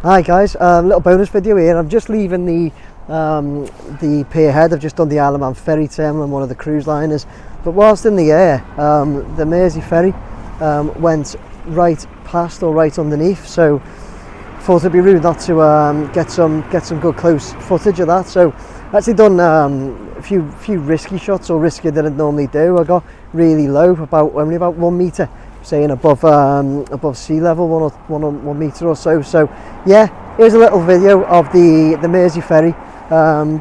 Hi guys, little bonus video here. I'm just leaving the pier head. I've just done the Isle of Man ferry terminal on one of the cruise liners, but whilst in the air, the Mersey Ferry went right past or right underneath, so thought it'd be rude not to get some good close footage of that. So actually done a few risky shots, or riskier than I'd normally do. I got really low, only about 1 metre, saying above sea level, one metre or so. So yeah, here's a little video of the Mersey Ferry,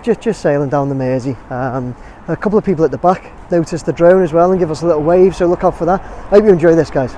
just sailing down the Mersey. A couple of people at the back noticed the drone as well and give us a little wave, so look out for that. I hope you enjoy this, guys.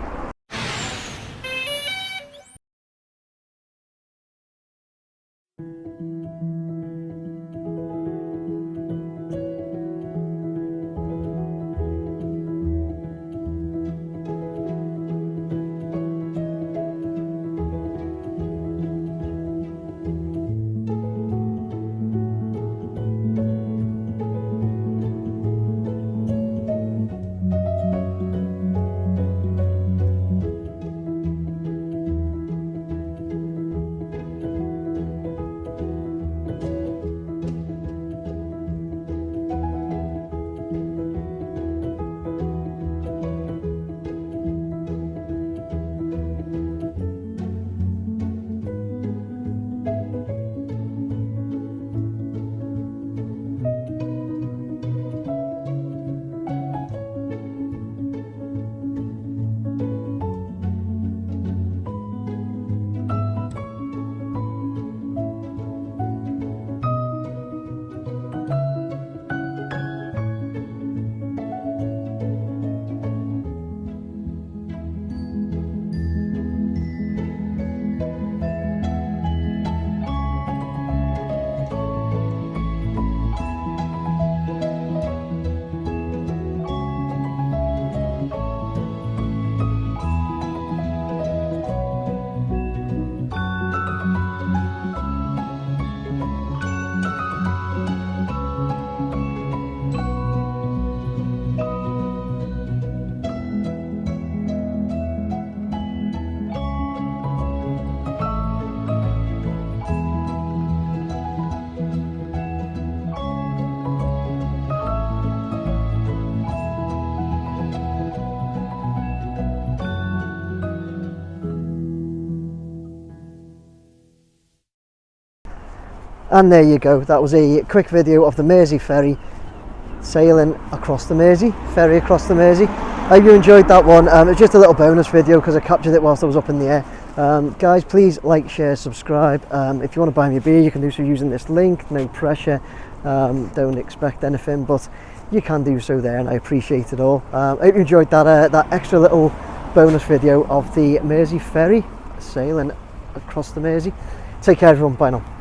And there you go, that was a quick video of the Mersey Ferry sailing across the Mersey, ferry across the Mersey. I hope you enjoyed that one. It's just a little bonus video because I captured it whilst I was up in the air. Guys, please like, share, subscribe. If you want to buy me a beer, you can do so using this link, no pressure. Don't expect anything, but you can do so there, and I appreciate it all. I hope you enjoyed that extra little bonus video of the Mersey Ferry sailing across the Mersey. Take care everyone, bye now.